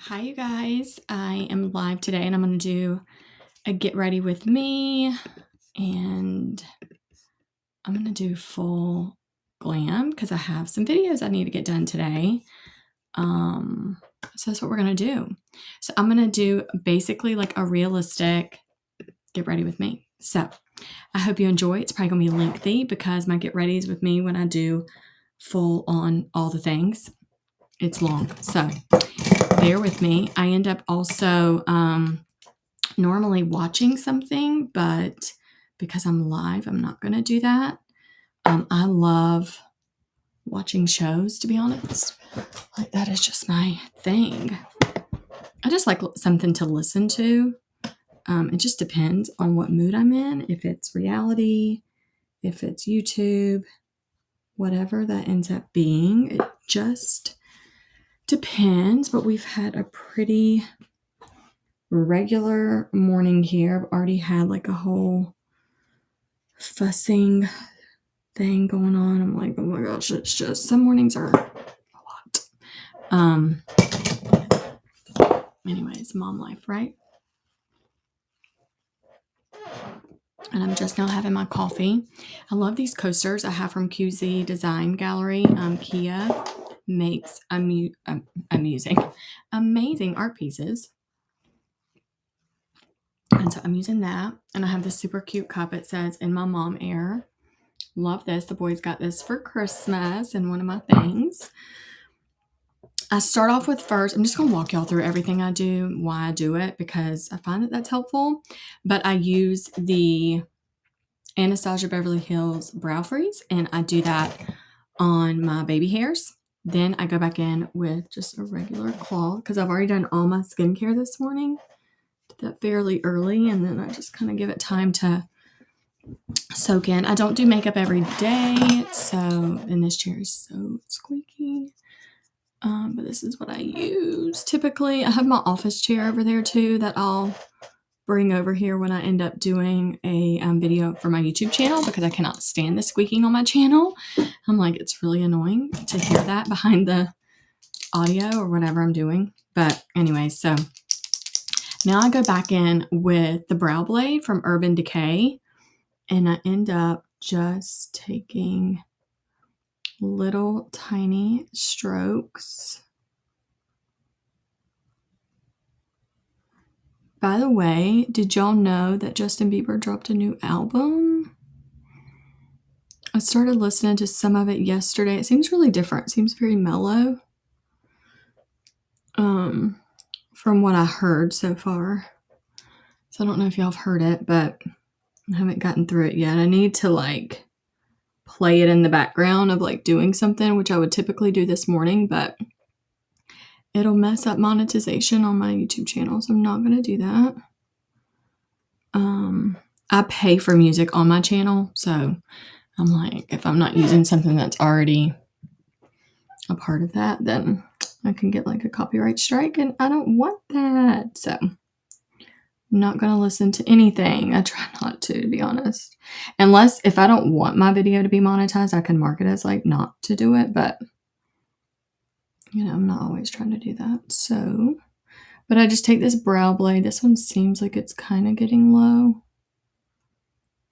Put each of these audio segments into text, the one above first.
Hi, you guys. I am live today and I'm going to do a get ready with me, and I'm going to do full glam because I have some videos I need to get done today. So that's what we're going to do. So I'm going to do basically like a realistic get ready with me. So I hope you enjoy. It's probably going to be lengthy because my get readies with me when I do full on all the things, it's long. So bear with me. I end up also normally watching something, but because I'm live, I'm not going to do that. I love watching shows, to be honest. Like, that is just my thing. I just like something to listen to. It just depends on what mood I'm in. If it's reality, if it's YouTube, whatever that ends up being, it just depends. But we've had a pretty regular morning here. I've already had like a whole fussing thing going on. I'm like, oh my gosh, it's just some mornings are a lot. Anyways, mom life, right? And I'm just now having my coffee. I love these coasters I have from QZ Design Gallery. Kia makes amazing art pieces. And so I'm using that. And I have this super cute cup. It says, "In my mom air." Love this. The boys got this for Christmas and one of my things. I start off with first, I'm just going to walk y'all through everything I do, why I do it, because I find that that's helpful. But I use the Anastasia Beverly Hills Brow Freeze, and I do that on my baby hairs. Then I go back in with just a regular cloth because I've already done all my skincare this morning. Did that fairly early, and then I just kind of give it time to soak in. I don't do makeup every day, and this chair is so squeaky. But this is what I use typically. I have my office chair over there too that I'll bring over here when I end up doing a video for my YouTube channel because I cannot stand the squeaking on my channel. I'm like, it's really annoying to hear that behind the audio or whatever I'm doing. But anyway, so now I go back in with the brow blade from Urban Decay, and I end up just taking little tiny strokes. By the way, did y'all know that Justin Bieber dropped a new album? I started listening to some of it yesterday. It seems really different. It seems very mellow. From what I heard so far. So I don't know if y'all have heard it, but I haven't gotten through it yet. I need to like play it in the background of like doing something, which I would typically do this morning, but it'll mess up monetization on my YouTube channel, so I'm not going to do that. I pay for music on my channel, so I'm like, if I'm not using something that's already a part of that, then I can get like a copyright strike, and I don't want that. So I'm not going to listen to anything. I try not to be honest. Unless if I don't want my video to be monetized, I can mark it as like not to do it, but you know, I'm not always trying to do that. So, but I just take this brow blade. This one seems like it's kind of getting low,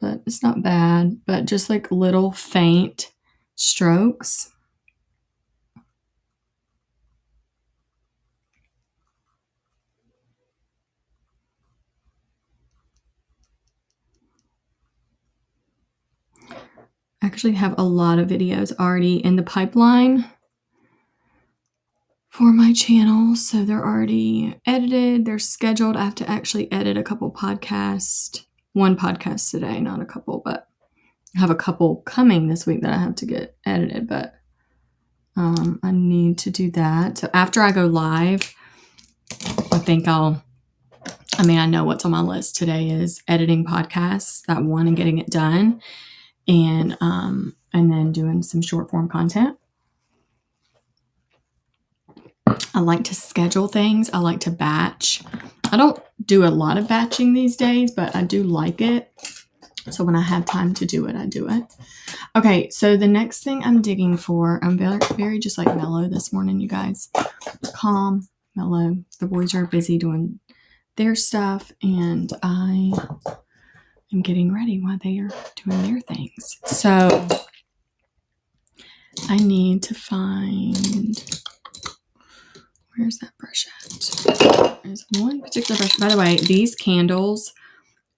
but it's not bad. But just like little faint strokes. I actually have a lot of videos already in the pipeline for my channel. So they're already edited. They're scheduled. I have to actually edit a couple podcasts. One podcast today, not a couple, but I have a couple coming this week that I have to get edited, but I need to do that. So after I go live, I think I know what's on my list today is editing podcasts, that one, and getting it done, and then doing some short form content. I like to schedule things. I like to batch. I don't do a lot of batching these days, but I do like it. So when I have time to do it, I do it. Okay, so the next thing I'm digging for, I'm very just like mellow this morning, you guys. Calm, mellow. The boys are busy doing their stuff, and I am getting ready while they are doing their things. So I need to find, where's that brush at? There's one particular brush. By the way, these candles,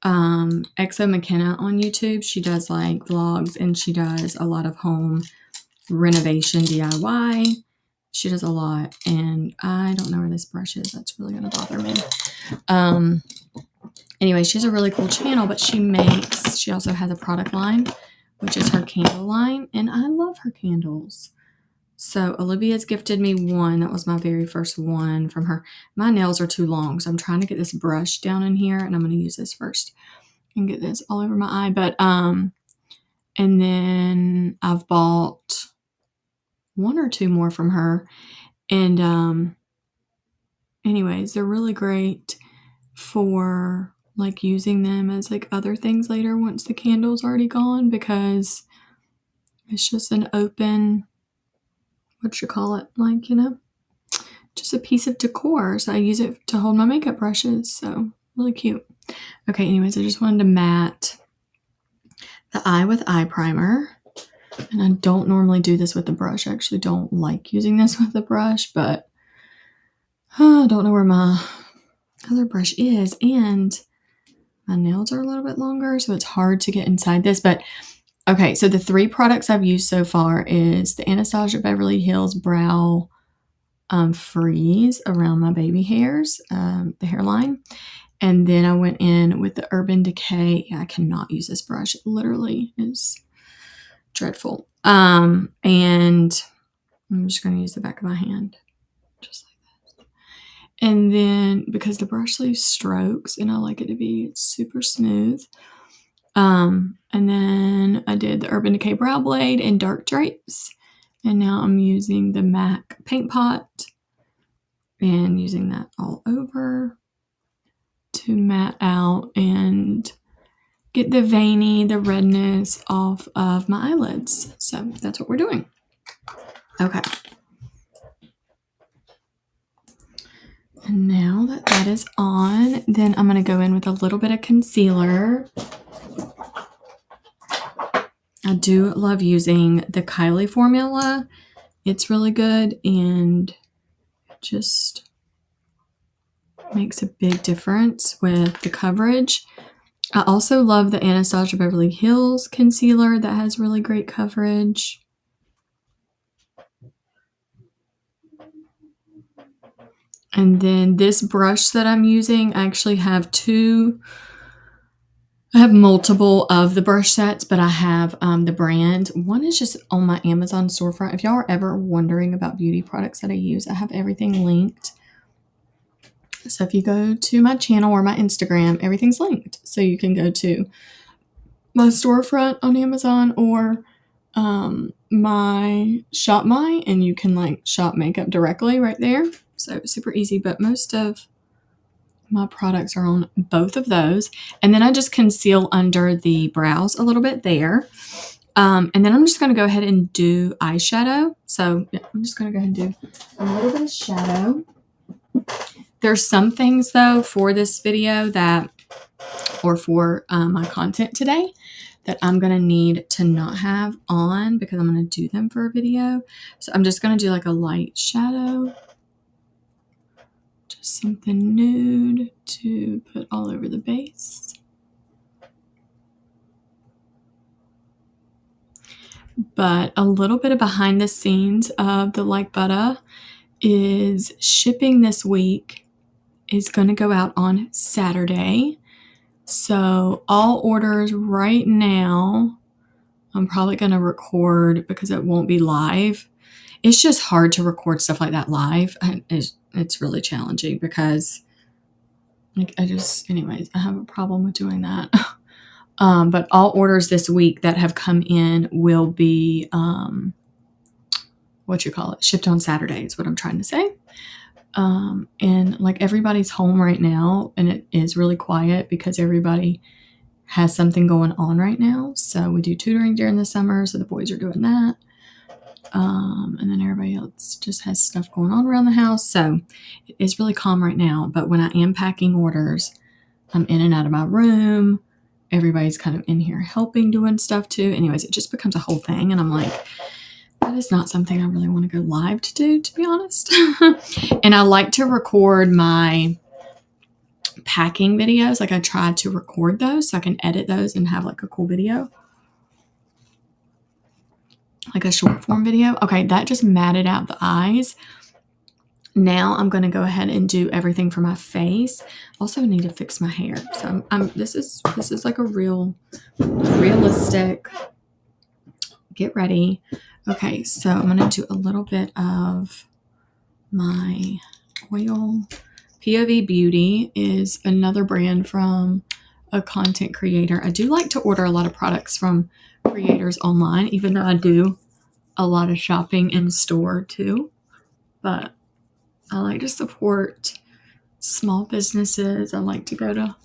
Exo McKenna on YouTube, she does like vlogs, and she does a lot of home renovation DIY. She does a lot, and I don't know where this brush is. That's really going to bother me. Anyway, she has a really cool channel, but she also has a product line, which is her candle line, and I love her candles. So Olivia's gifted me one. That was my very first one from her. My nails are too long, so I'm trying to get this brush down in here, and I'm going to use this first and get this all over my eye. But, and then I've bought one or two more from her. And, anyways, they're really great for like using them as like other things later once the candle's already gone, because it's just an open, what you call it, like, you know, just a piece of decor. So I use it to hold my makeup brushes. So really cute. Okay, anyways, I just wanted to matte the eye with eye primer. And I don't normally do this with the brush. I actually don't like using this with the brush, but I don't know where my other brush is. And my nails are a little bit longer, so it's hard to get inside this. But okay, so the 3 products I've used so far is the Anastasia Beverly Hills Brow Freeze around my baby hairs, the hairline. And then I went in with the Urban Decay. Yeah, I cannot use this brush. It literally is dreadful. And I'm just going to use the back of my hand, just like this. And then, because the brush leaves strokes, and I like it to be super smooth. And then I did the Urban Decay Brow Blade and Dark Drapes. And now I'm using the MAC Paint Pot and using that all over to matte out and get the veiny, the redness off of my eyelids. So that's what we're doing. Okay. And now that that is on, then I'm going to go in with a little bit of concealer. I do love using the Kylie formula. It's really good and just makes a big difference with the coverage. I also love the Anastasia Beverly Hills concealer that has really great coverage. And then this brush that I'm using, I actually have I have multiple of the brush sets, but I have the brand. One is just on my Amazon storefront. If y'all are ever wondering about beauty products that I use, I have everything linked. So if you go to my channel or my Instagram, everything's linked. So you can go to my storefront on Amazon or my Shop My, and you can like shop makeup directly right there. So it's super easy, but most of my products are on both of those. And then I just conceal under the brows a little bit there. And then I'm just going to go ahead and do eyeshadow. So yeah, I'm just going to go ahead and do a little bit of shadow. There's some things though for this video that, or for my content today, that I'm going to need to not have on because I'm going to do them for a video. So I'm just going to do like a light shadow. Just something nude to put all over the base. But a little bit of behind the scenes of the LYK Buttah is shipping this week is going to go out on Saturday. So all orders right now, I'm probably going to record because it won't be live. It's just hard to record stuff like that live. It's really challenging because like anyways, I have a problem with doing that. But all orders this week that have come in will be, shipped on Saturday is what I'm trying to say. And like everybody's home right now, and it is really quiet because everybody has something going on right now. So we do tutoring during the summer, so the boys are doing that. And then everybody else just has stuff going on around the house. So it is really calm right now. But when I am packing orders, I'm in and out of my room. Everybody's kind of in here helping, doing stuff too. Anyways, it just becomes a whole thing. And I'm like, that is not something I really want to go live to do, to be honest. And I like to record my packing videos. Like I try to record those so I can edit those and have like a cool video. Like a short form video. Okay, that just matted out the eyes. Now I'm going to go ahead and do everything for my face. Also need to fix my hair. So this is like a realistic get ready. Okay, so I'm going to do a little bit of my oil. POV Beauty is another brand from a content creator. I do like to order a lot of products from creators online, even though I do a lot of shopping in store too. But I like to support small businesses. I like to go to,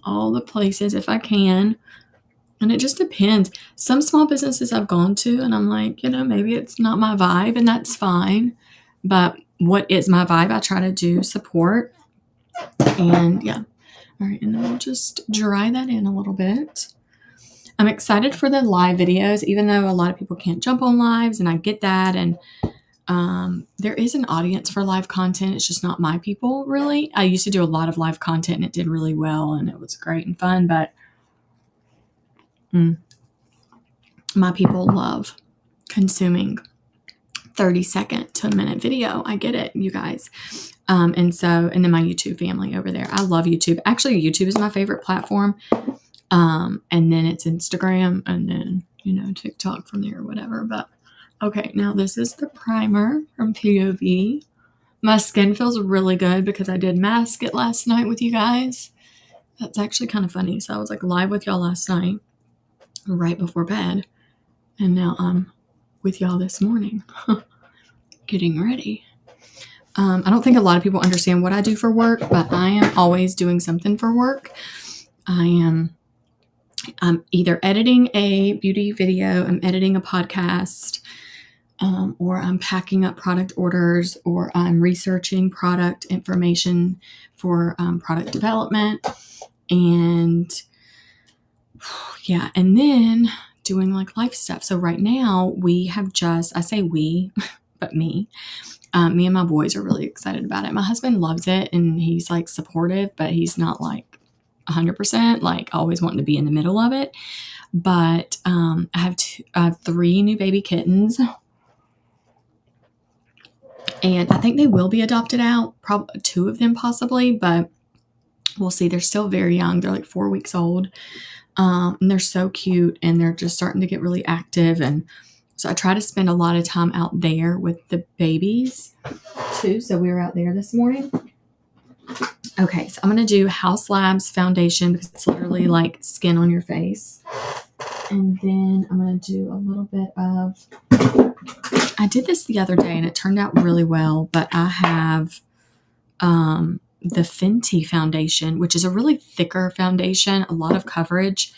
all the places if I can. And it just depends. Some small businesses I've gone to and I'm like, maybe it's not my vibe and that's fine. But what is my vibe, I try to do support. And yeah. All right. And then we'll just dry that in a little bit. I'm excited for the live videos, even though a lot of people can't jump on lives, and I get that. And there is an audience for live content. It's just not my people, really. I used to do a lot of live content, and it did really well, and it was great and fun. But my people love consuming 30-second to a minute video. I get it, you guys. And then my YouTube family over there. I love YouTube. Actually, YouTube is my favorite platform. And then it's Instagram, and then, TikTok from there or whatever. But okay, now this is the primer from POV. My skin feels really good because I did mask it last night with you guys. That's actually kind of funny. So I was like live with y'all last night, right before bed. And now I'm with y'all this morning, getting ready. I don't think a lot of people understand what I do for work, but I am always doing something for work. I'm either editing a beauty video, I'm editing a podcast, or I'm packing up product orders, or I'm researching product information for product development. And yeah, and then doing like life stuff. So right now we have I say we, but me and my boys are really excited about it. My husband loves it and he's like supportive, but he's not like 100%, like always wanting to be in the middle of it. But I have 3 new baby kittens, and I think they will be adopted out, probably 2 of them possibly, but we'll see. They're still very young. They're like 4 weeks old, and they're so cute, and they're just starting to get really active. And so I try to spend a lot of time out there with the babies too. So we were out there this morning. Okay, so I'm going to do House Labs foundation because it's literally like skin on your face. And then I'm going to do a little bit of, I did this the other day and it turned out really well, but I have the Fenty foundation, which is a really thicker foundation, a lot of coverage,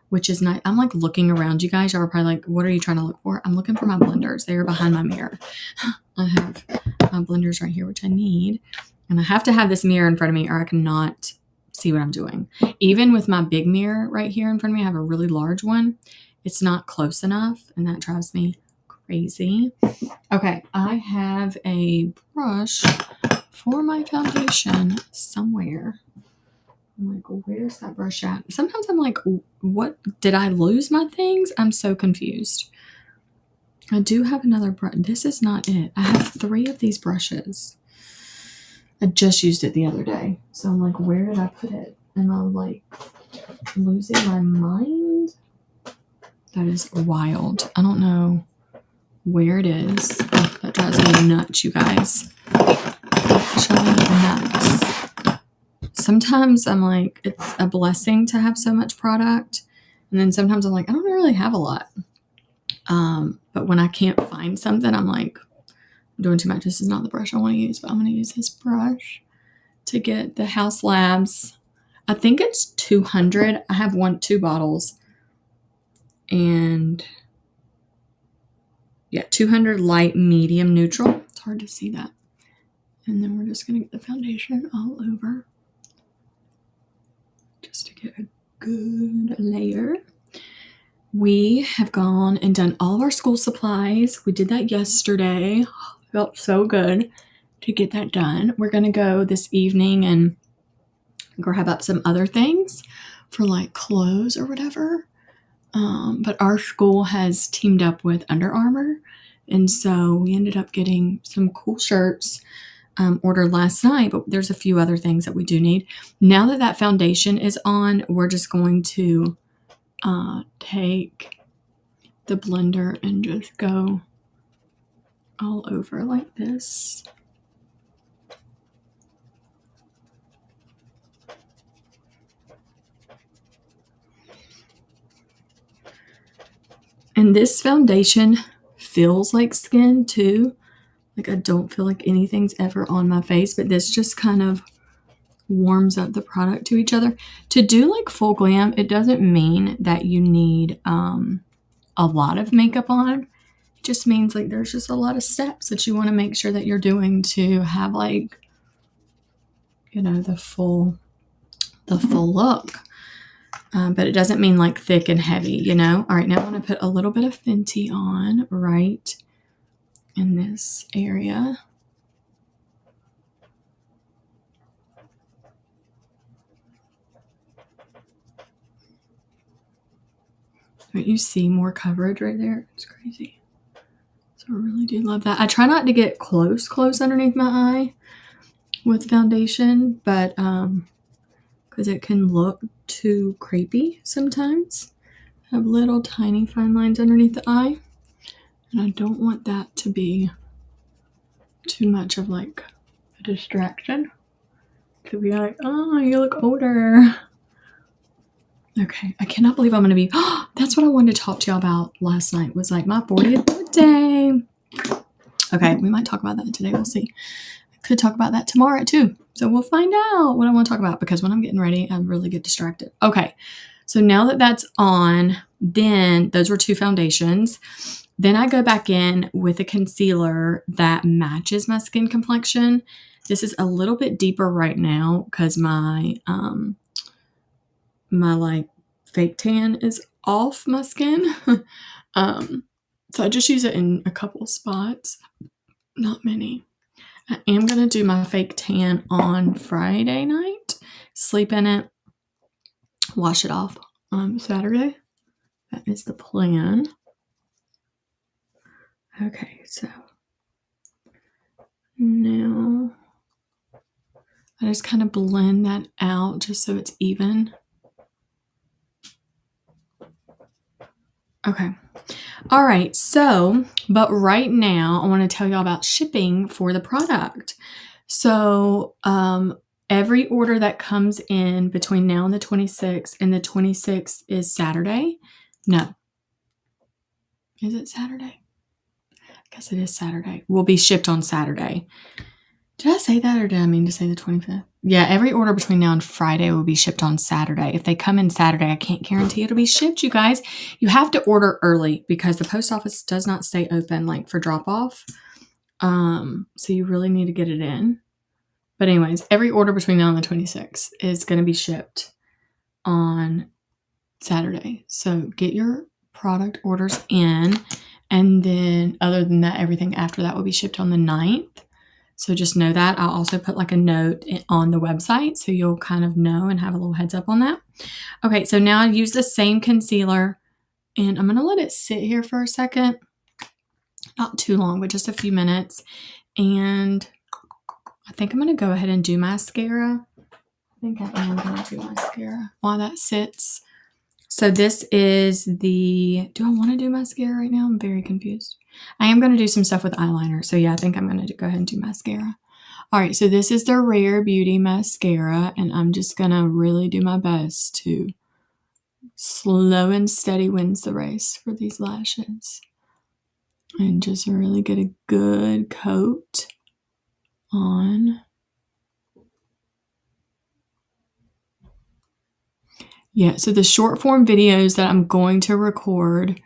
which is nice. I'm like looking around you guys. Y'all are probably like, what are you trying to look for? I'm looking for my blenders. They are behind my mirror. I have my blenders right here, which I need. And I have to have this mirror in front of me or I cannot see what I'm doing. Even with my big mirror right here in front of me, I have a really large one. It's not close enough, and that drives me crazy. Okay, I have a brush for my foundation somewhere. I'm like, where's that brush at? Sometimes I'm like, what? Did I lose my things? I'm so confused. I do have another brush. This is not it. I have 3 of these brushes. I just used it the other day. So I'm like, where did I put it? And I'm like losing my mind. That is wild. I don't know where it is. Oh, that drives me nuts, you guys. Actually nuts. Sometimes I'm like, it's a blessing to have so much product. And then sometimes I'm like, I don't really have a lot. But when I can't find something, I'm like, I'm doing too much. This is not the brush I want to use, but I'm going to use this brush to get the House Labs. I think it's 200. I have 2 bottles. And Yeah, 200 light, medium, neutral. It's hard to see that. And then we're just going to get the foundation all over. Just to get a good layer. We have gone and done all of our school supplies. We did that yesterday. Felt so good to get that done. We're going to go this evening and grab up some other things for like clothes or whatever. But our school has teamed up with Under Armour. And so we ended up getting some cool shirts ordered last night, but there's a few other things that we do need. Now that that foundation is on, we're just going to take the blender and just go all over like this. And this foundation feels like skin too. Like I don't feel like anything's ever on my face, but this just kind of warms up the product to each other. To do like full glam, it doesn't mean that you need a lot of makeup on. It just means like there's just a lot of steps that you want to make sure that you're doing to have like, you know, the full look. But it doesn't mean like thick and heavy, you know? All right, now I want to put a little bit of Fenty on right in this area. Don't you see more coverage right there? It's crazy. So I really do love that. I try not to get close underneath my eye with foundation, but because it can look too creepy sometimes. I have little tiny fine lines underneath the eye, and I don't want that to be too much of like a distraction. To be like, oh, you look older. Okay, I cannot believe I'm going to be, that's what I wanted to talk to y'all about last night, was like my 40th birthday. Okay, we might talk about that today. We'll see. I could talk about that tomorrow too. So we'll find out what I want to talk about, because when I'm getting ready, I really get distracted. Okay, so now that that's on, then those were two foundations. Then I go back in with a concealer that matches my skin complexion. This is a little bit deeper right now because my like fake tan is off my skin. So I just use it in a couple spots, not many. I am going to do my fake tan on Friday night, sleep in it, wash it off on Saturday. That is the plan. Okay, so now I just kind of blend that out just so it's even. Okay. All right. So, but right now I want to tell y'all about shipping for the product. So, every order that comes in between now and the 26th, and the 26th is Saturday. No. Is it Saturday? I guess it is Saturday. Will be shipped on Saturday. Did I say that, or did I mean to say the 25th? Yeah, every order between now and Friday will be shipped on Saturday. If they come in Saturday, I can't guarantee it'll be shipped, you guys. You have to order early because the post office does not stay open like for drop off. So you really need to get it in. But anyways, every order between now and the 26th is going to be shipped on Saturday. So get your product orders in. And then other than that, everything after that will be shipped on the 9th. So just know that. I'll also put like a note on the website so you'll kind of know and have a little heads up on that. Okay, so now I use the same concealer and I'm going to let it sit here for a second. Not too long, but just a few minutes. And I think I'm going to go ahead and do mascara. I think I am going to do mascara while that sits. So this is the, do I want to do mascara right now? I'm very confused. I am going to do some stuff with eyeliner. So yeah, I think I'm going to go ahead and do mascara. All right, so this is the Rare Beauty mascara, and I'm just going to really do my best to slow and steady wins the race for these lashes. And just really get a good coat on. Yeah, so the short form videos that I'm going to record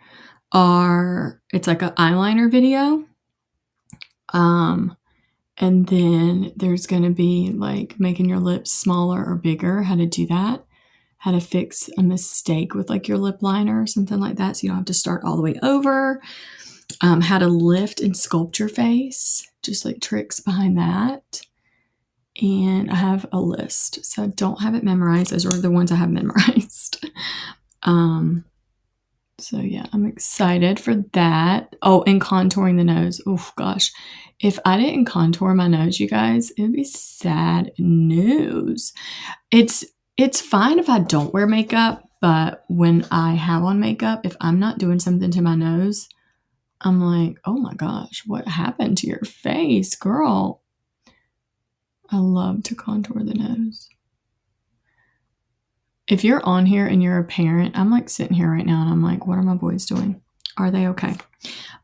it's like an eyeliner video. And then there's going to be like making your lips smaller or bigger, how to do that, how to fix a mistake with like your lip liner or something like that, so you don't have to start all the way over, how to lift and sculpt your face, just like tricks behind that. And I have a list, so I don't have it memorized. Those are the ones I have memorized. So yeah, I'm excited for that. Oh, and contouring the nose. Oh gosh, if I didn't contour my nose, you guys, it would be sad news. It's fine if I don't wear makeup, but when I have on makeup, if I'm not doing something to my nose, I'm like, oh my gosh, what happened to your face, girl? I love to contour the nose. If you're on here and you're a parent, I'm like sitting here right now and I'm like, what are my boys doing? Are they okay?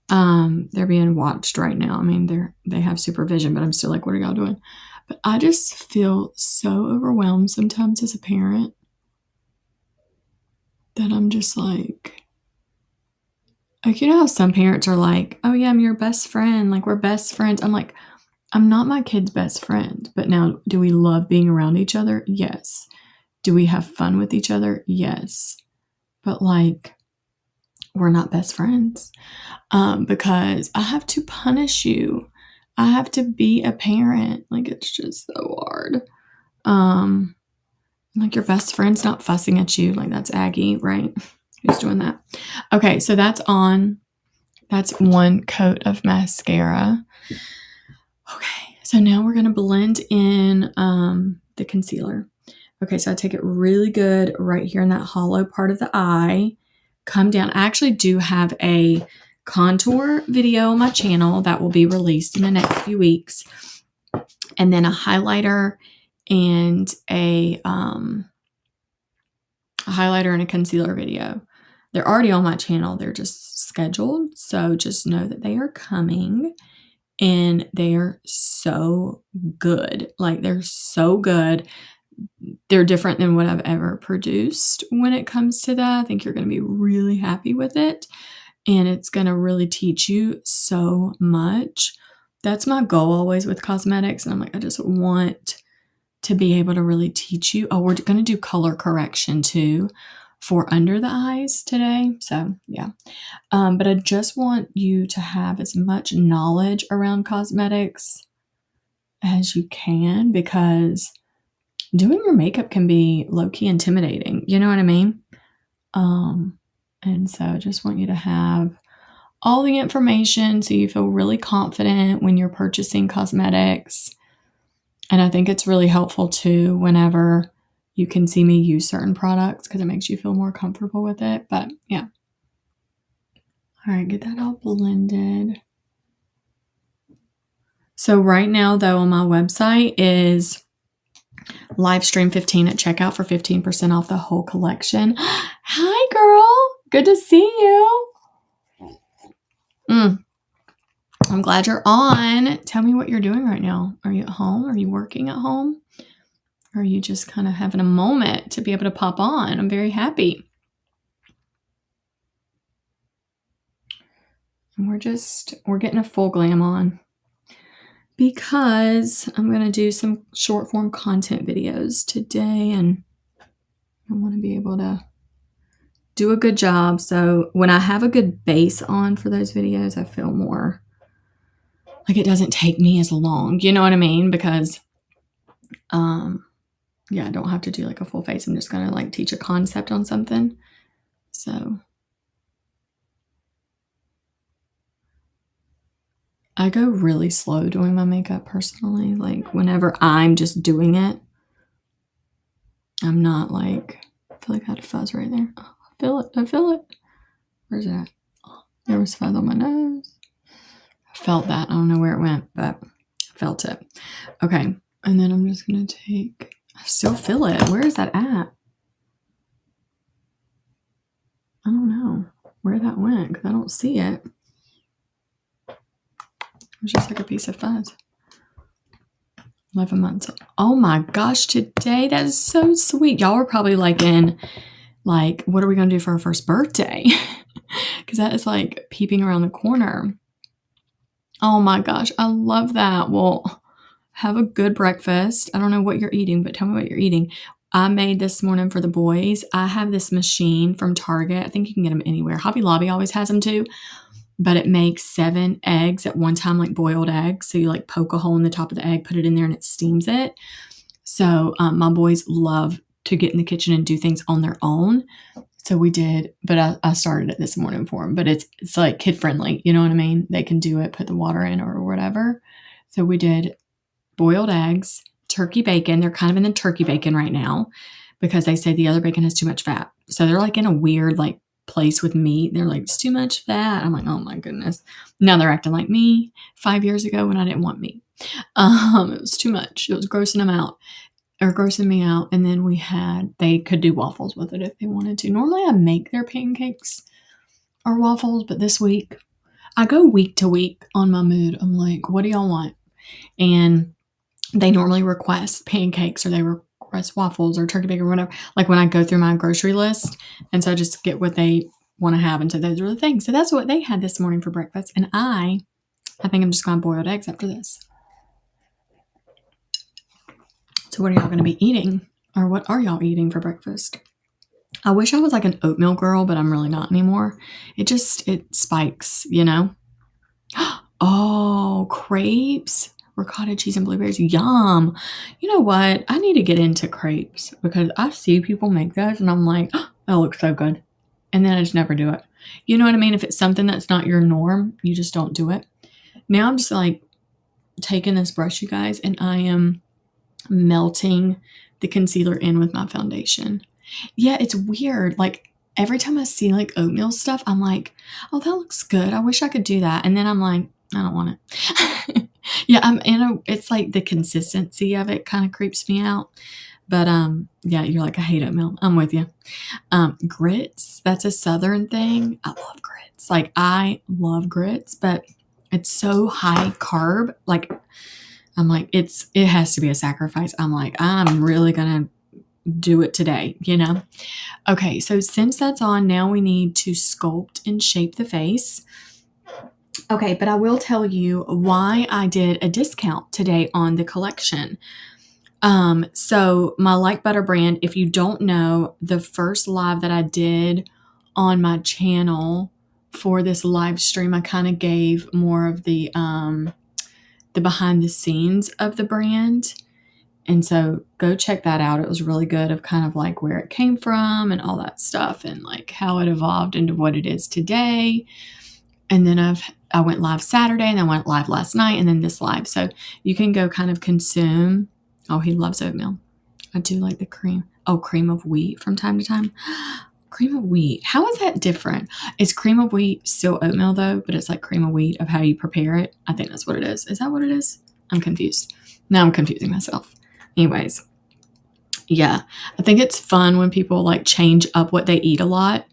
They're being watched right now. I mean, they have supervision, but I'm still like, what are y'all doing? But I just feel so overwhelmed sometimes as a parent that I'm just like, you know how some parents are like, oh yeah, I'm your best friend. Like, we're best friends. I'm like, I'm not my kid's best friend. But now, do we love being around each other? Yes. Do we have fun with each other? Yes. But like, we're not best friends, because I have to punish you. I have to be a parent. Like, it's just so hard. Like, your best friend's not fussing at you. Like, that's Aggie, right? Who's doing that? Okay, so that's on. That's one coat of mascara. Okay, so now we're going to blend in the concealer. Okay, so I take it really good right here in that hollow part of the eye. Come down. I actually do have a contour video on my channel that will be released in the next few weeks. And then a highlighter and a highlighter and a concealer video. They're already on my channel. They're just scheduled. So just know that they are coming. And they are so good. Like, they're so good. They're different than what I've ever produced when it comes to that. I think you're going to be really happy with it. And it's going to really teach you so much. That's my goal always with cosmetics. And I'm like, I just want to be able to really teach you. Oh, we're going to do color correction too for under the eyes today. So yeah. But I just want you to have as much knowledge around cosmetics as you can, because doing your makeup can be low-key intimidating. You know what I mean? And so I just want you to have all the information so you feel really confident when you're purchasing cosmetics. And I think it's really helpful too whenever you can see me use certain products, because it makes you feel more comfortable with it. But yeah. All right, get that all blended. So right now, though, on my website is livestream 15 at checkout for 15% off the whole collection. Hi, girl. Good to see you. I'm glad you're on. Tell me what you're doing right now. Are you at home? Are you working at home? Or are you just kind of having a moment to be able to pop on? I'm very happy. And we're getting a full glam on, because I'm going to do some short form content videos today, and I want to be able to do a good job. So when I have a good base on for those videos, I feel more like it doesn't take me as long. You know what I mean? Because, yeah, I don't have to do like a full face. I'm just going to like teach a concept on something. So I go really slow doing my makeup personally. Like, whenever I'm just doing it, I'm not like, I feel like I had a fuzz right there. Oh, I feel it. I feel it. Where's it at? Oh, there was fuzz on my nose. I felt that. I don't know where it went, but I felt it. Okay. And then I'm just going to take, I still feel it. Where is that at? I don't know where that went, because I don't see it. It was just like a piece of fuzz. 11 months. Oh my gosh, today, that is so sweet. Y'all were probably like in like, what are we going to do for our first birthday? Because that is like peeping around the corner. Oh my gosh, I love that. Well, have a good breakfast. I don't know what you're eating, but tell me what you're eating. I made this morning for the boys. I have this machine from Target. I think you can get them anywhere. Hobby Lobby always has them too. But it makes 7 eggs at one time, like boiled eggs. So you like poke a hole in the top of the egg, put it in there, and it steams it. So my boys love to get in the kitchen and do things on their own. So we did, but I started it this morning for them. But it's like kid friendly, you know what I mean? They can do it, put the water in or whatever. So we did boiled eggs, turkey bacon. They're kind of in the turkey bacon right now because they say the other bacon has too much fat. So they're like in a weird like place with meat. They're like, it's too much fat. I'm like, oh my goodness. Now they're acting like me 5 years ago when I didn't want meat. It was too much. It was grossing them out. Or grossing me out. And then they could do waffles with it if they wanted to. Normally I make their pancakes or waffles, but this week I go week to week on my mood. I'm like, what do y'all want? And they normally request pancakes or they request waffles or turkey bacon or whatever. Like when I go through my grocery list. And so I just get what they want to have. And so those are the things. So that's what they had this morning for breakfast. And I think I'm just going to boiled eggs after this. So what are y'all going to be eating? Or what are y'all eating for breakfast? I wish I was like an oatmeal girl, but I'm really not anymore. It spikes, you know? Oh, crepes, ricotta cheese and blueberries. Yum. You know what? I need to get into crepes because I see people make those and I'm like, oh, that looks so good. And then I just never do it. You know what I mean? If it's something that's not your norm, you just don't do it. Now I'm just like taking this brush, you guys, and I am melting the concealer in with my foundation. Yeah, it's weird. Like every time I see like oatmeal stuff, I'm like, oh, that looks good. I wish I could do that. And then I'm like, I don't want it. Yeah, it's like the consistency of it kind of creeps me out. But yeah, you're like, I hate oatmeal. I'm with you. Grits, that's a Southern thing. I love grits. Like I love grits, but it's so high carb. Like I'm like, it has to be a sacrifice. I'm like, I'm really going to do it today, you know? Okay, so since that's on, now we need to sculpt and shape the face. Okay, but I will tell you why I did a discount today on the collection. So my LYK Buttah brand, if you don't know, the first live that I did on my channel for this live stream, I kind of gave more of the behind the scenes of the brand. And so go check that out. It was really good of kind of like where it came from and all that stuff and like how it evolved into what it is today. And then I went live Saturday and I went live last night and then this live. So you can go kind of consume. Oh, he loves oatmeal. I do like the cream. Oh, cream of wheat from time to time. Cream of wheat. How is that different? Is cream of wheat still oatmeal though? But it's like cream of wheat of how you prepare it. I think that's what it is. Is that what it is? I'm confused. Now I'm confusing myself. Anyways. Yeah. I think it's fun when people like change up what they eat a lot.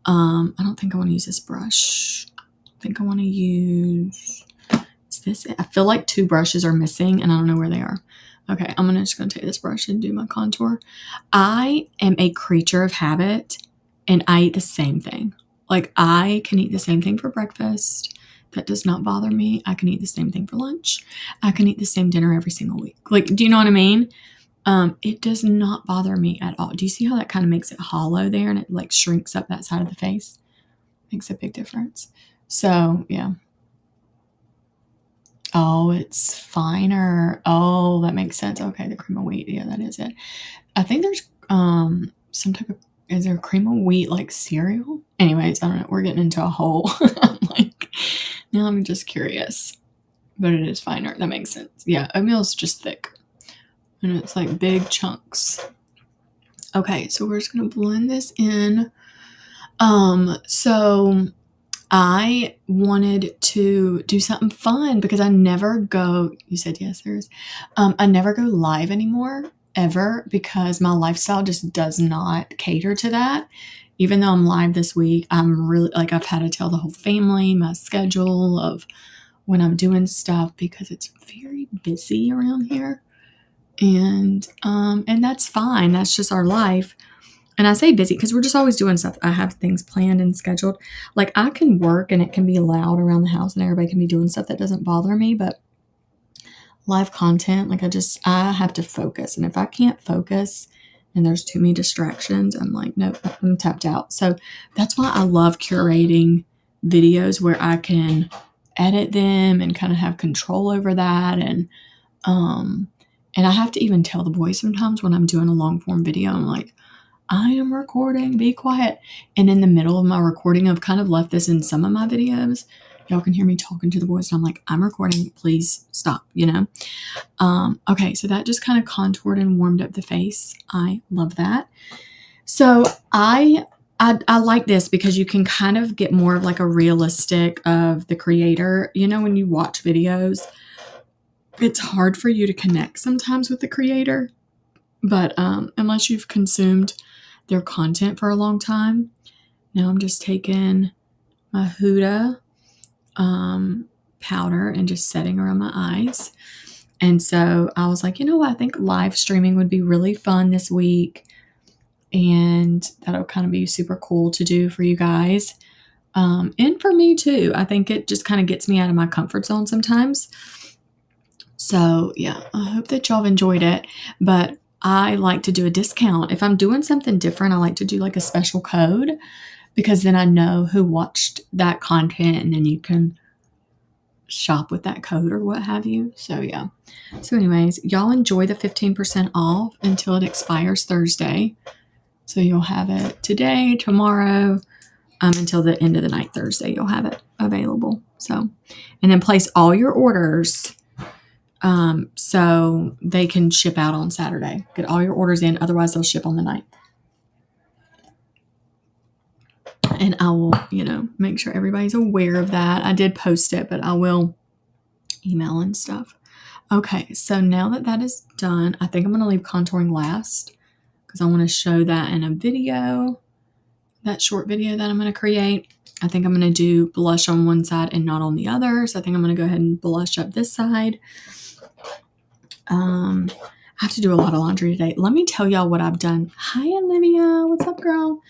I don't think I want to use this brush. I think I want to use, is this it? I feel like 2 brushes are missing and I don't know where they are. Okay, I'm just going to take this brush and do my contour. I am a creature of habit and I eat the same thing. Like I can eat the same thing for breakfast. That does not bother me. I can eat the same thing for lunch. I can eat the same dinner every single week. Like, do you know what I mean? It does not bother me at all. Do you see how that kind of makes it hollow there and it like shrinks up that side of the face? Makes a big difference. So, yeah. Oh, it's finer. Oh, that makes sense. Okay, the cream of wheat. Yeah, that is it. I think there's some type of, is there cream of wheat like cereal? Anyways, I don't know. We're getting into a hole. I'm like, now I'm just curious. But it is finer. That makes sense. Yeah, oatmeal is just thick. And it's like big chunks. Okay, so we're just going to blend this in. So I wanted to do something fun because I never go, you said yes, there is. I never go live anymore, ever, because my lifestyle just does not cater to that. Even though I'm live this week, I'm really, like, I've had to tell the whole family my schedule of when I'm doing stuff because it's very busy around here. And that's fine. That's just our life. and I say busy because we're just always doing stuff. I have things planned and scheduled. Like I can work and it can be loud around the house and everybody can be doing stuff that doesn't bother me, but live content, like I have to focus. And if I can't focus and there's too many distractions, I'm like, nope, I'm tapped out. So that's why I love curating videos where I can edit them and kind of have control over that. And I have to even tell the boys sometimes when I'm doing a long form video, I'm like, I am recording, be quiet. And in the middle of my recording, I've kind of left this in some of my videos. Y'all can hear me talking to the boys and I'm like, I'm recording, please stop, Okay, so that just kind of contoured and warmed up the face. I love that. So I like this because you can kind of get more of like a realistic of the creator. When you watch videos, it's hard for you to connect sometimes with the creator, but unless you've consumed their content for a long time. Now I'm just taking my Huda powder and just setting around my eyes. And so I was like, you know what? I think live streaming would be really fun this week. And that'll kind of be super cool to do for you guys. And for me too. I think it just kind of gets me out of my comfort zone sometimes. So yeah, I hope that y'all have enjoyed it. But I like to do a discount. If I'm doing something different, I like to do like a special code because then I know who watched that content and then you can shop with that code or what have you. So yeah. So anyways, y'all enjoy the 15% off until it expires Thursday. So you'll have it today, tomorrow, until the end of the night Thursday. You'll have it available. So, and then place all your orders so they can ship out on Saturday. Get all your orders in, otherwise they'll ship on the night. And I will, make sure everybody's aware of that. I did post it, but I will email and stuff. Okay, so now that that is done, I think I'm going to leave contouring last because I want to show that in a video, that short video that I'm going to create. I think I'm going to do blush on one side and not on the other. So I think I'm going to go ahead and blush up this side. I have to do a lot of laundry today. Let me tell y'all what I've done. Hi, Olivia. What's up, girl?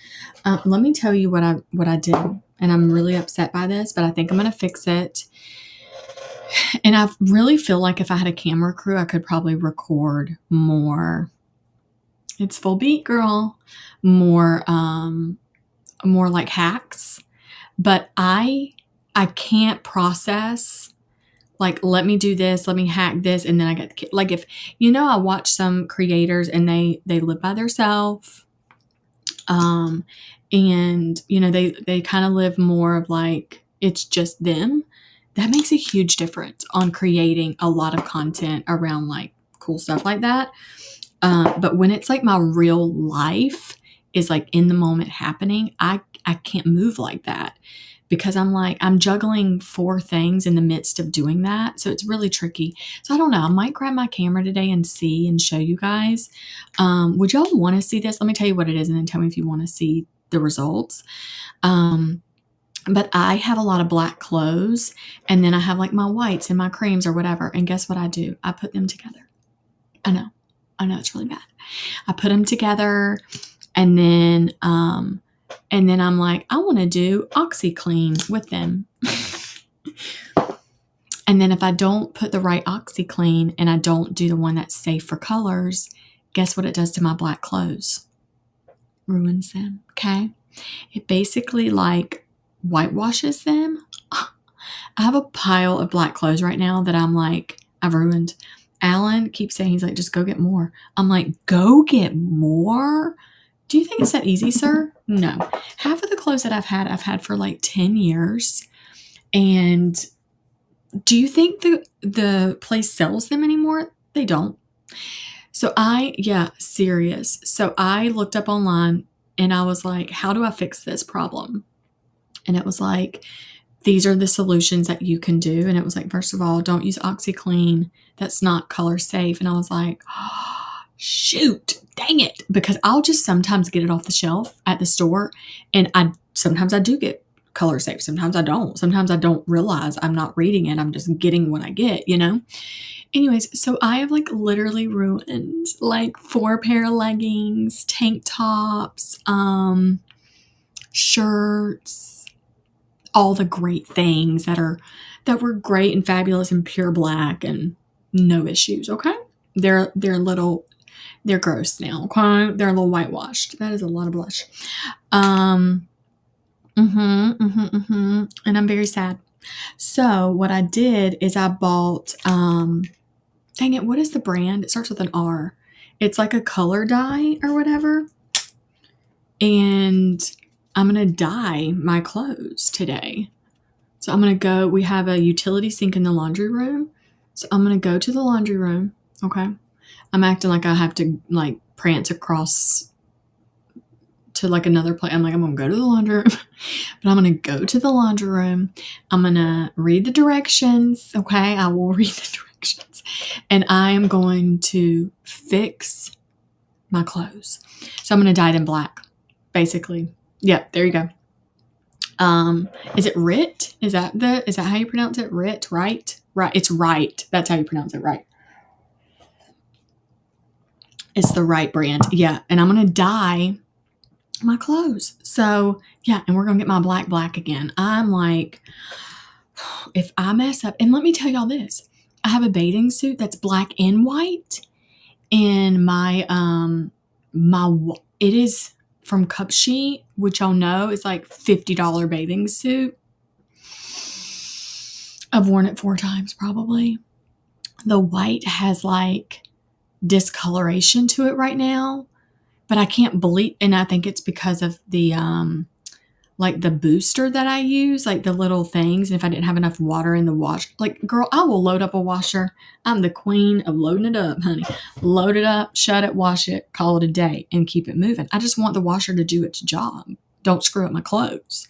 Let me tell you what I did. And I'm really upset by this, but I think I'm going to fix it. And I really feel like if I had a camera crew, I could probably record more. It's full beat, girl. More like hacks. But I can't process, like, let me do this, let me hack this, and then I get the kid. Like, if, I watch some creators and they live by themselves. And, they kind of live more of like, it's just them. That makes a huge difference on creating a lot of content around like cool stuff like that. But when it's like my real life is like in the moment happening, I can't move like that because I'm juggling 4 things in the midst of doing that. So it's really tricky. So I don't know. I might grab my camera today and see and show you guys. Would y'all want to see this? Let me tell you what it is and then tell me if you want to see the results. But I have a lot of black clothes and then I have like my whites and my creams or whatever. And guess what I do? I put them together. I know it's really bad. I put them together and then I'm like, I want to do OxyClean with them. And then if I don't put the right OxyClean and I don't do the one that's safe for colors, guess what it does to my black clothes? Ruins them. Okay. It basically like whitewashes them. I have a pile of black clothes right now that I'm like, I've ruined. Alan keeps saying, he's like, just go get more. I'm like, go get more? Do you think it's that easy, sir? No. Half of the clothes that I've had for like 10 years. And do you think the place sells them anymore? They don't. So serious. So I looked up online and I was like, how do I fix this problem? And it was like, these are the solutions that you can do. And it was like, first of all, don't use OxyClean. That's not color safe. And I was like, oh, shoot, dang it. Because I'll just sometimes get it off the shelf at the store. And sometimes I do get color safe. Sometimes I don't. Sometimes I don't realize I'm not reading it. I'm just getting what I get, you know? Anyways, so I have like literally ruined like 4 pair of leggings, tank tops, shirts, all the great things that were great and fabulous and pure black and no issues, okay? They're gross now, okay? They're a little whitewashed. That is a lot of blush. And I'm very sad. So what I did is I bought, dang it, what is the brand? It starts with an R. It's like a color dye or whatever. And I'm going to dye my clothes today. So I'm going to go, we have a utility sink in the laundry room. So I'm going to go to the laundry room. Okay. I'm acting like I have to like prance across to like another place. I'm like, I'm going to go to the laundry room, but I'm going to go to the laundry room. I'm going to read the directions. Okay. I will read the directions and I am going to fix my clothes. So I'm going to dye it in black, basically. Yep. There you go. Is it Rit? Is that how you pronounce it? Rit, right? Right. It's right. That's how you pronounce it, right? It's the right brand. Yeah. And I'm going to dye my clothes. So yeah. And we're going to get my black again. I'm like, if I mess up, and let me tell y'all this, I have a bathing suit that's black and white, and my, it is from Cup Sheet, which y'all know is like $50 bathing suit. I've worn it 4 times probably. The white has like discoloration to it right now, but I can't believe, and I think it's because of the like the booster that I use, like the little things. And if I didn't have enough water in the wash, like girl, I will load up a washer. I'm the queen of loading it up, honey. Load it up, shut it, wash it, call it a day, and keep it moving. I just want the washer to do its job. Don't screw up my clothes.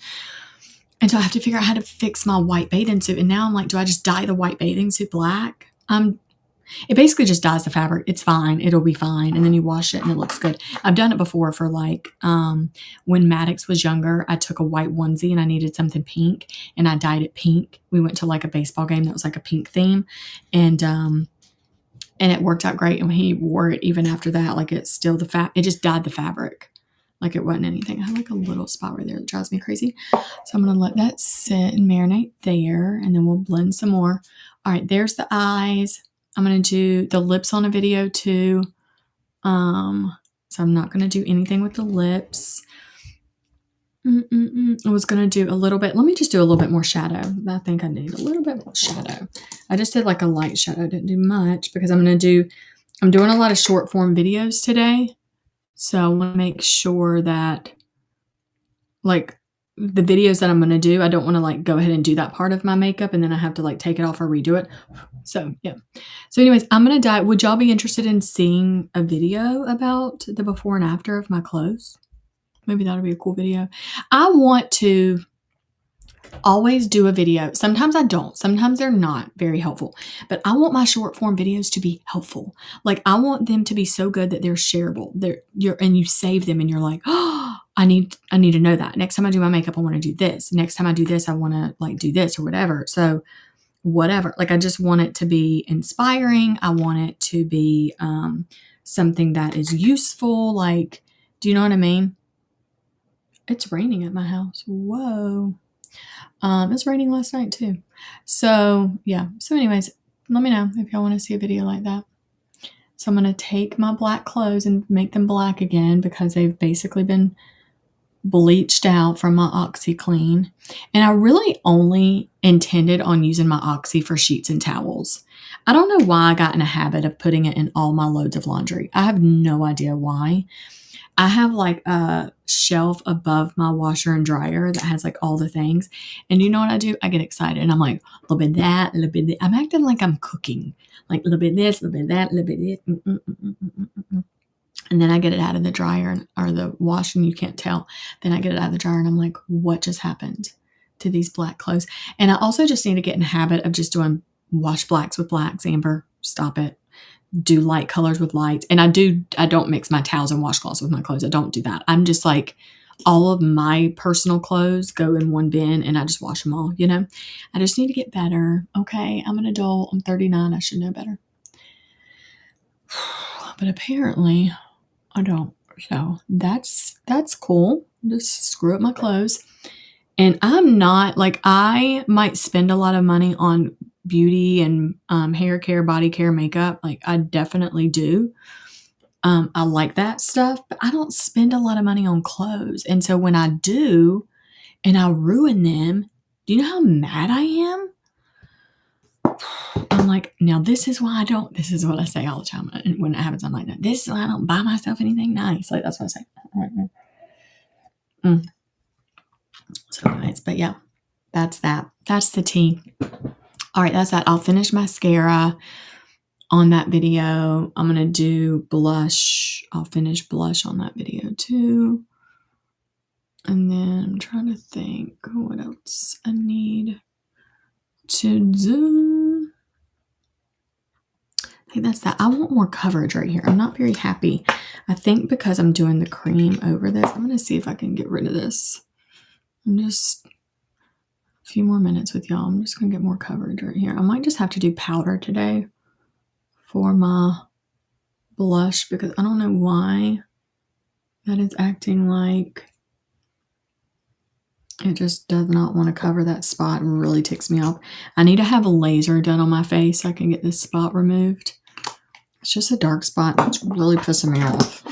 And so I have to figure out how to fix my white bathing suit. And now I'm like, do I just dye the white bathing suit black? It basically just dyes the fabric. It's fine. It'll be fine. And then you wash it and it looks good. I've done it before for like, when Maddox was younger, I took a white onesie and I needed something pink and I dyed it pink. We went to like a baseball game that was like a pink theme, and it worked out great. And he wore it even after that. Like it's still it just dyed the fabric. Like it wasn't anything. I have like a little spot right there that drives me crazy. So I'm going to let that sit and marinate there, and then we'll blend some more. All right, there's the eyes. I'm going to do the lips on a video too. So I'm not going to do anything with the lips. I was going to do a little bit. Let me just do a little bit more shadow. I think I need a little bit more shadow. I just did like a light shadow. Didn't do much because I'm doing a lot of short form videos today. So I want to make sure that like the videos that I'm going to do, I don't want to like go ahead and do that part of my makeup and then I have to like take it off or redo it. So yeah. So anyways, I'm going to dye. Would y'all be interested in seeing a video about the before and after of my clothes? Maybe that'll be a cool video. I want to always do a video. Sometimes I don't. Sometimes they're not very helpful. But I want my short form videos to be helpful. Like I want them to be so good that they're shareable. And you save them and you're like, oh, I need to know that. Next time I do my makeup, I want to do this. Next time I do this, I want to like do this or whatever. So whatever. Like I just want it to be inspiring. I want it to be something that is useful. Like, do you know what I mean? It's raining at my house. Whoa. It's raining last night too. So yeah. So anyways, let me know if y'all want to see a video like that. So I'm going to take my black clothes and make them black again because they've basically been bleached out from my OxyClean. And I really only intended on using my Oxy for sheets and towels. I don't know why I got in a habit of putting it in all my loads of laundry. I have no idea why. I have like a shelf above my washer and dryer that has like all the things. And you know what I do? I get excited and I'm like, a little bit of that, a little bit of that. I'm acting like I'm cooking. Like a little bit of this, a little bit of that, a little bit of this. And then I get it out of the dryer or the wash and you can't tell. Then I get it out of the dryer and I'm like, what just happened to these black clothes? And I also just need to get in the habit of just doing wash blacks with blacks. Amber, stop it. Do light colors with lights. And I don't mix my towels and washcloths with my clothes. I don't do that. I'm just like all of my personal clothes go in one bin and I just wash them all, you know? I just need to get better. Okay, I'm an adult. I'm 39. I should know better. But apparently I don't. So that's cool. Just screw up my clothes. And I'm not like, I might spend a lot of money on beauty and hair care, body care, makeup. Like I definitely do. I like that stuff, but I don't spend a lot of money on clothes. And so when I do and I ruin them, do you know how mad I am? I'm like, now this is why I don't, this is what I say all the time. And when it happens, I'm like, this is why I don't buy myself anything nice. Like that's what I say. So anyways, but yeah, that's that. That's the tea. All right, that's that. I'll finish mascara on that video. I'm going to do blush. I'll finish blush on that video too. And then I'm trying to think what else I need to do. I think that's that. I want more coverage right here. I'm not very happy. I think because I'm doing the cream over this, I'm going to see if I can get rid of this. I'm just a few more minutes with y'all. I'm just going to get more coverage right here. I might just have to do powder today for my blush because I don't know why that is acting like it just does not want to cover that spot and really ticks me off. I need to have a laser done on my face so I can get this spot removed. It's just a dark spot. It's really pissing me off.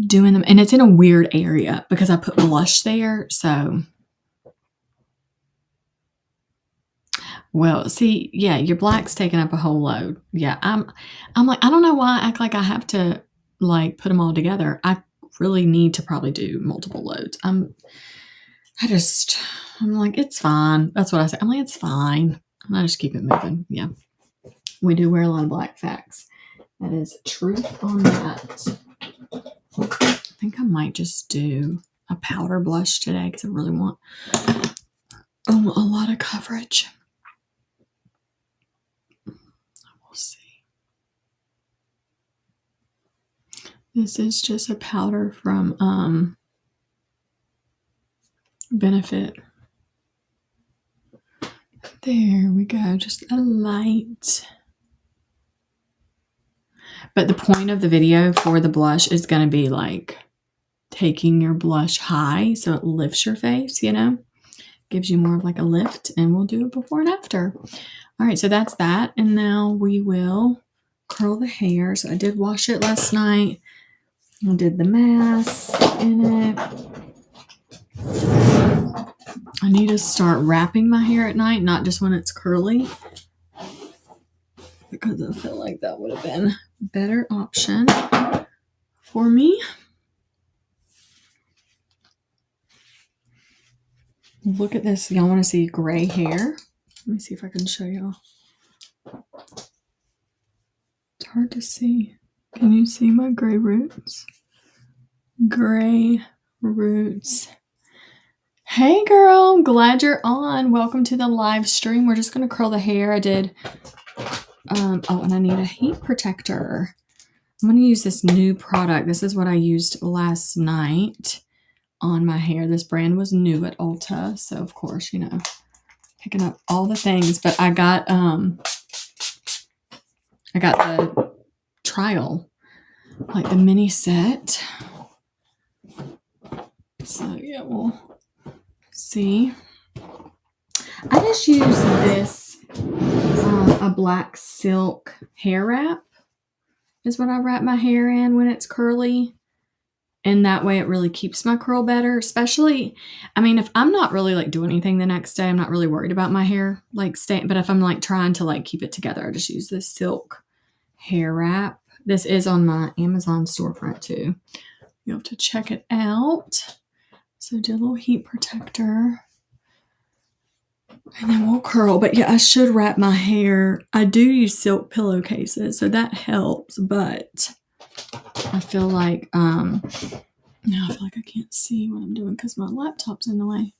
Doing them, and it's in a weird area because I put blush there, so. Well, see, yeah, your black's taking up a whole load. Yeah, I'm like, I don't know why I act like I have to like put them all together. I really need to probably do multiple loads. I'm like, it's fine. That's what I say. I'm like, it's fine. And I just keep it moving. Yeah. We do wear a lot of black facts. That is truth on that. I think I might just do a powder blush today because I really want a lot of coverage. We'll see. This is just a powder from Benefit. There we go. Just a light. But the point of the video for the blush is going to be like taking your blush high so it lifts your face, you know, gives you more of like a lift, and we'll do it before and after. All right, so that's that. And now we will curl the hair. So I did wash it last night. I did the mask in it. I need to start wrapping my hair at night, not just when it's curly, because I feel like that would have been a better option for me. Look at this. Y'all want to see gray hair? Let me see if I can show y'all. It's hard to see. Can you see my gray roots? Gray roots. Hey girl, I'm glad you're on. Welcome to the live stream. We're just going to curl the hair. I did, and I need a heat protector. I'm going to use this new product. This is what I used last night on my hair. This brand was new at Ulta. So of course, you know, picking up all the things, but I got the trial, like the mini set. So yeah, we'll see. I just use this, a black silk hair wrap is what I wrap my hair in when it's curly. And that way it really keeps my curl better, especially, I mean, if I'm not really like doing anything the next day, I'm not really worried about my hair like staying, but if I'm like trying to like keep it together, I just use this silk hair wrap. This is on my Amazon storefront too. You'll have to check it out. So do a little heat protector. And then we'll curl. But yeah, I should wrap my hair. I do use silk pillowcases, so that helps. But I feel like, now I feel like I can't see what I'm doing because my laptop's in the way.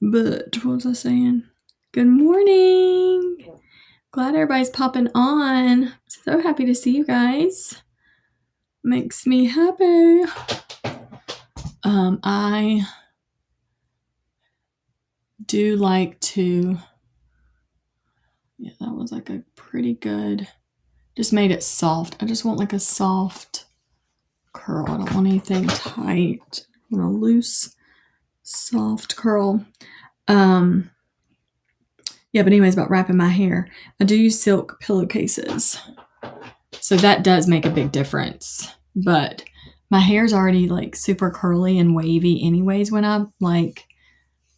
But what was I saying? Good morning. Glad everybody's popping on. So happy to see you guys. makes me happy. I do like to, yeah, that was like a pretty good, just made it soft. I just want like a soft curl. I don't want anything tight. I want a loose, soft curl. Yeah, but anyways, about wrapping my hair. I do use silk pillowcases. So that does make a big difference. But my hair's already like super curly and wavy anyways when I like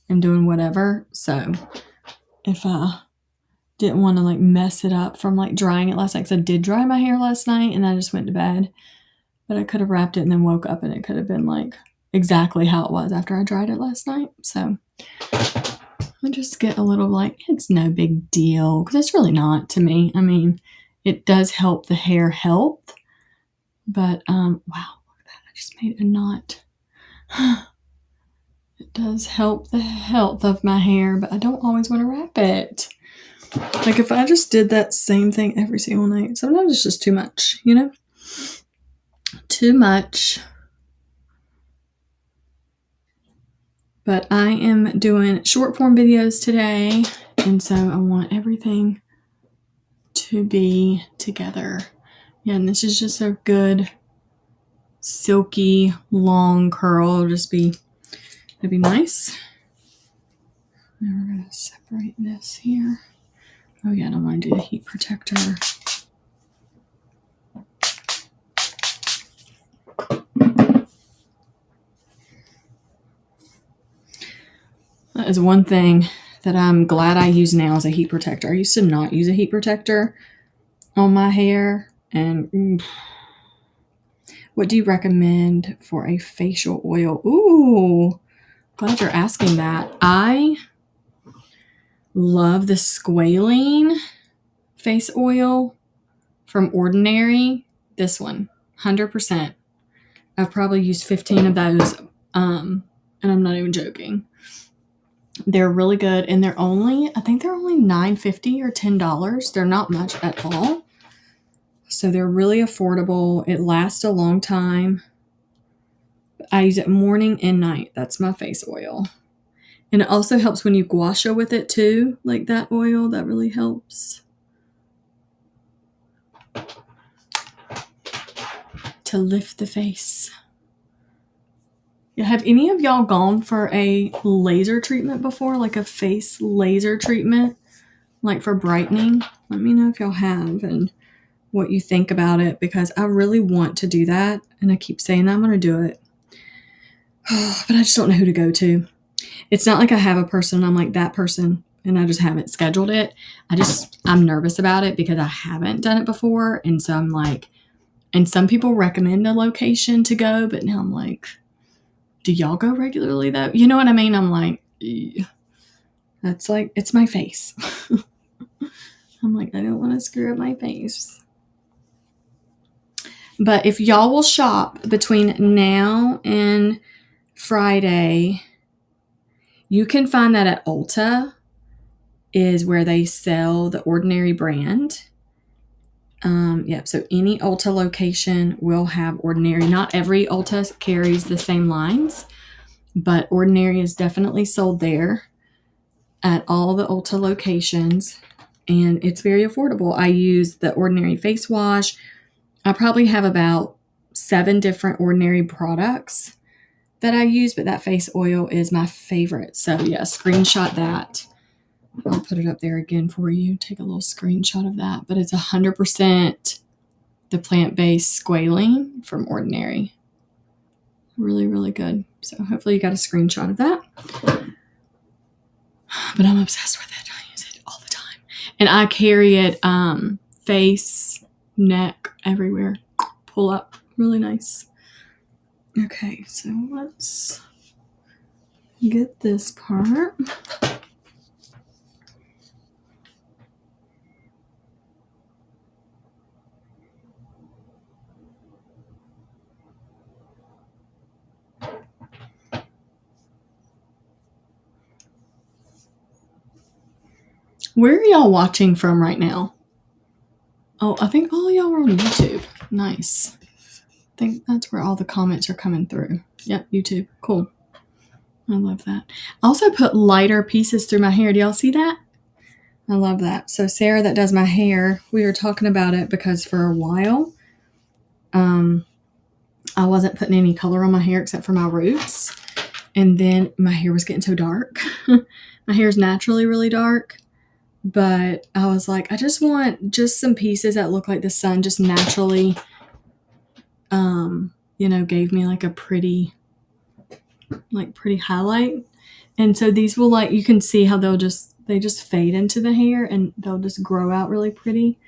am doing whatever. So if I didn't want to like mess it up from like drying it last night, because I did dry my hair last night and I just went to bed. But I could have wrapped it and then woke up and it could have been like exactly how it was after I dried it last night. So I just get a little like, it's no big deal, because it's really not to me. I mean, it does help the hair health, but wow, look at that. I just made a knot. It does help the health of my hair, but I don't always want to wrap it. Like if I just did that same thing every single night, sometimes it's just too much, you know? Too much. But I am doing short form videos today, and so I want everything to be together. Yeah, and this is just a good silky long curl. It'll be nice. Now we're gonna separate this here. Oh yeah, I don't want to do the heat protector. That is one thing that I'm glad I use now as a heat protector. I used to not use a heat protector on my hair. And what do you recommend for a facial oil? Ooh, glad you're asking that. I love the squalene face oil from Ordinary. This one, 100%. I've probably used 15 of those, and I'm not even joking. They're really good, and they're only, I think they're only $9.50 or $10. They're not much at all. So they're really affordable. It lasts a long time. I use it morning and night. That's my face oil. And it also helps when you gua sha with it too. Like that oil, that really helps to lift the face. Yeah, have any of y'all gone for a laser treatment before? Like a face laser treatment? Like for brightening? Let me know if y'all have and what you think about it, because I really want to do that. And I keep saying that I'm going to do it. But I just don't know who to go to. It's not like I have a person, I'm like that person, and I just haven't scheduled it. I'm nervous about it because I haven't done it before. And so I'm like, and some people recommend a location to go, but now I'm like, do y'all go regularly though? You know what I mean? I'm like, that's like, it's my face. I'm like, I don't want to screw up my face. But if y'all will shop between now and Friday, you can find that at Ulta is where they sell the Ordinary brand. So any Ulta location will have Ordinary. Not every Ulta carries the same lines, but Ordinary is definitely sold there at all the Ulta locations, and it's very affordable. I use the Ordinary face wash. I probably have about 7 different Ordinary products that I use, but that face oil is my favorite. So yeah, screenshot that. I'll put it up there again for you. Take a little screenshot of that. But it's 100% the plant-based squalene from Ordinary. Really, really good. So hopefully you got a screenshot of that. But I'm obsessed with it. I use it all the time. And I carry it face, neck, everywhere. Pull up. Really nice. Okay, so let's get this part. Where are y'all watching from right now? Oh, I think all y'all are on YouTube. Nice. think that's where all the comments are coming through. Yep, YouTube. Cool. I love that. I also put lighter pieces through my hair. Do y'all see that? I love that. So Sarah that does my hair, we were talking about it because for a while, I wasn't putting any color on my hair except for my roots. And then my hair was getting so dark. My hair is naturally really dark. But I was like, I just want just some pieces that look like the sun just naturally, gave me like a pretty highlight. And so these will you can see how they just fade into the hair and they'll just grow out really pretty.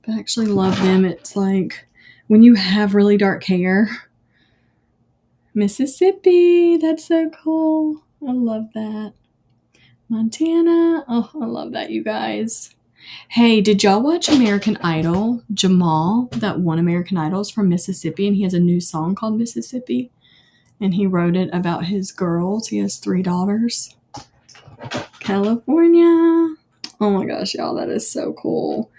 But I actually love them. It's like when you have really dark hair, Mississippi, that's so cool. I love that. Montana. Oh, I love that, you guys. Hey, did y'all watch American Idol? Jamal, that won American Idol, is from Mississippi, and he has a new song called Mississippi. And he wrote it about his girls. He has 3 daughters. California. Oh my gosh, y'all, that is so cool.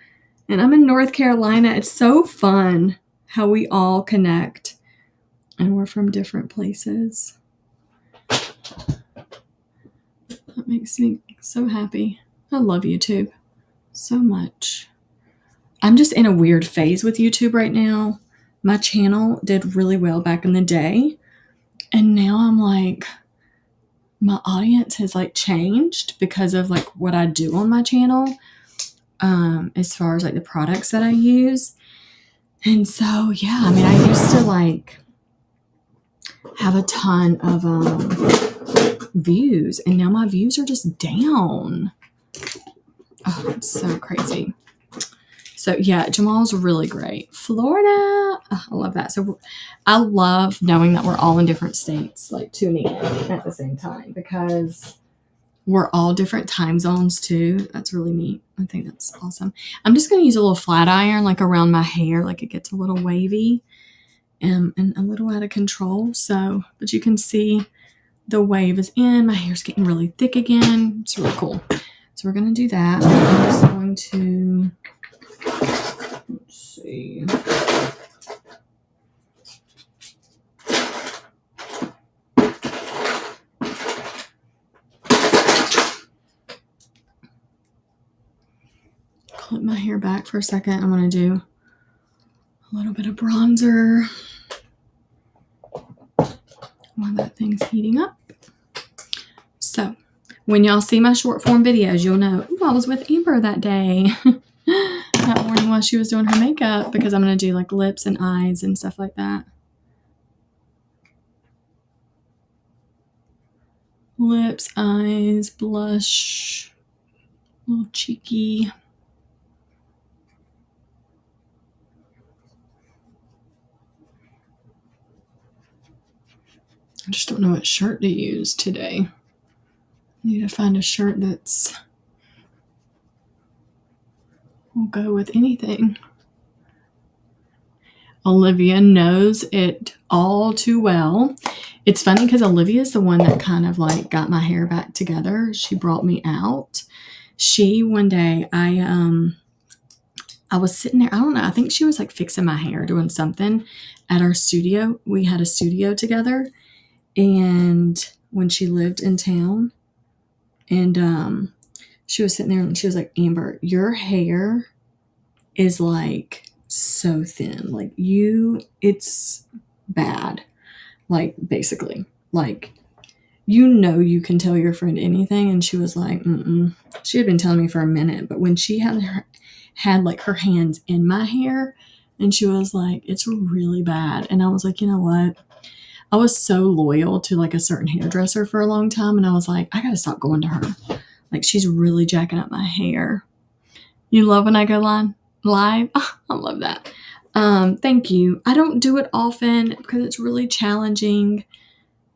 And I'm in North Carolina. It's so fun how we all connect. And we're from different places. That makes me so happy. I love YouTube so much. I'm just in a weird phase with YouTube right now. My channel did really well back in the day. And now I'm like, my audience has changed because of what I do on my channel. As far as the products that I use. And so, yeah, I mean, I used to have a ton of views, and now my views are just down. Oh, it's so crazy. So yeah, Jamal's really great. Florida, oh, I love that. So I love knowing that we're all in different states, tuning in at the same time, because we're all different time zones too. That's really neat. I think that's awesome. I'm just going to use a little flat iron around my hair, it gets a little wavy and a little out of control. So, but you can see the wave is in. My hair's getting really thick again. It's really cool. So we're going to do that. I'm just going to, let's see. Clip my hair back for a second. I'm going to do a little bit of bronzer while that thing's heating up. So when y'all see my short form videos, you'll know, ooh, I was with Amber that day, that morning while she was doing her makeup, because I'm going to do lips and eyes and stuff like that. Lips, eyes, blush, a little cheeky. I just don't know what shirt to use today. I need to find a shirt that's will go with anything. Olivia knows it all too well. It's funny because Olivia is the one that kind of got my hair back together. She brought me out. One day I was sitting there, I don't know, I think she was fixing my hair, doing something at our studio. We had a studio together, and when she lived in town, and she was sitting there and she was like, Amber, your hair is so thin. It's bad. Basically, you can tell your friend anything. And she was like, she had been telling me for a minute, but when she had her hands in my hair, and she was like, it's really bad. And I was like, you know what? I was so loyal to a certain hairdresser for a long time. And I was like, I got to stop going to her. She's really jacking up my hair. You love when I go live? Oh, I love that. Thank you. I don't do it often because it's really challenging.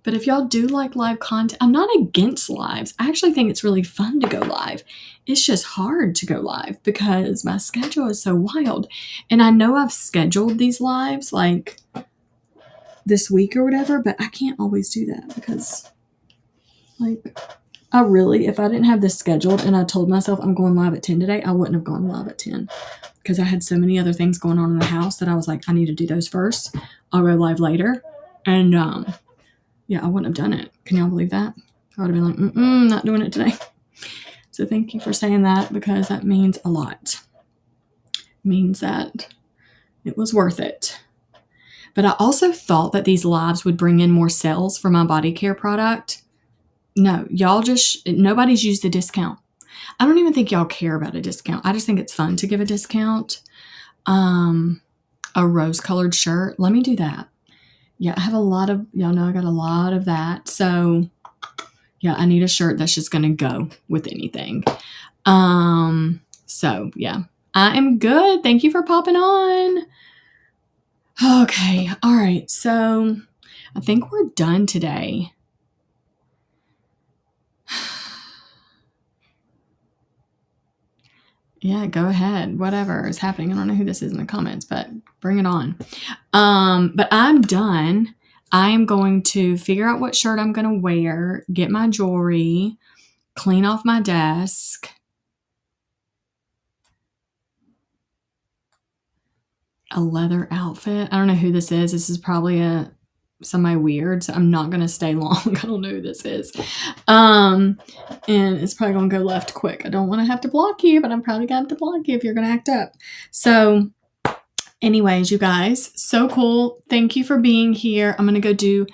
But if y'all do live content, I'm not against lives. I actually think it's really fun to go live. It's just hard to go live because my schedule is so wild. And I know I've scheduled these lives this week or whatever, but I can't always do that because if I didn't have this scheduled and I told myself I'm going live at 10 today, I wouldn't have gone live at 10 because I had so many other things going on in the house that I was like, I need to do those first. I'll go live later. And yeah, I wouldn't have done it. Can y'all believe that? I would have been like, not doing it today. So thank you for saying that because that means a lot. It means that it was worth it. But I also thought that these lives would bring in more sales for my body care product. No, y'all nobody's used the discount. I don't even think y'all care about a discount. I just think it's fun to give a discount. A rose-colored shirt. Let me do that. Yeah, I have a lot of, y'all know I got a lot of that. So yeah, I need a shirt that's just going to go with anything. So yeah, I am good. Thank you for popping on. Okay. All right. So I think we're done today. Yeah, go ahead. Whatever is happening. I don't know who this is in the comments, but bring it on. But I'm done. I am going to figure out what shirt I'm going to wear, get my jewelry, clean off my desk. A leather outfit. I don't know who this is. This is probably somebody weird, so I'm not going to stay long. I don't know who this is. And it's probably going to go left quick. I don't want to have to block you, but I'm probably going to have to block you if you're going to act up. So anyways, you guys, so cool. Thank you for being here. I'm going to go do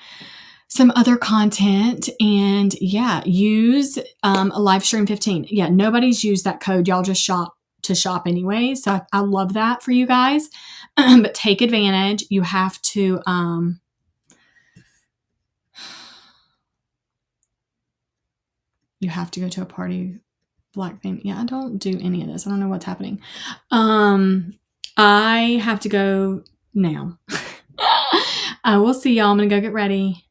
some other content and yeah, use a live stream 15. Yeah, nobody's used that code. Y'all just shop anyway. So I love that for you guys. But take advantage. You have to go to a party, black thing. Yeah, I don't do any of this. I don't know what's happening. I have to go now. I will see y'all. I'm going to go get ready.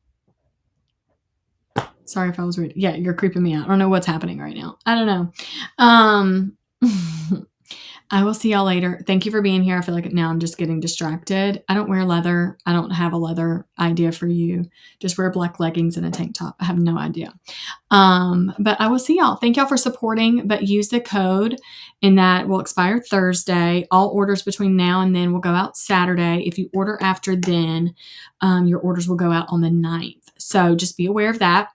Sorry if I was rude. Yeah, you're creeping me out. I don't know what's happening right now. I don't know. I will see y'all later. Thank you for being here. I feel like now I'm just getting distracted. I don't wear leather. I don't have a leather idea for you. Just wear black leggings and a tank top. I have no idea. But I will see y'all. Thank y'all for supporting, but use the code and that will expire Thursday. All orders between now and then will go out Saturday. If you order after then, your orders will go out on the 9th. So just be aware of that.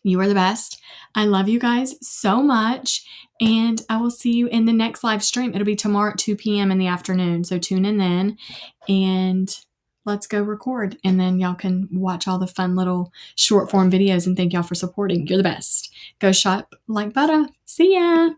You are the best. I love you guys so much. And I will see you in the next live stream. It'll be tomorrow at 2 p.m. in the afternoon. So tune in then and let's go record. And then y'all can watch all the fun little short form videos and thank y'all for supporting. You're the best. Go shop like butter. See ya.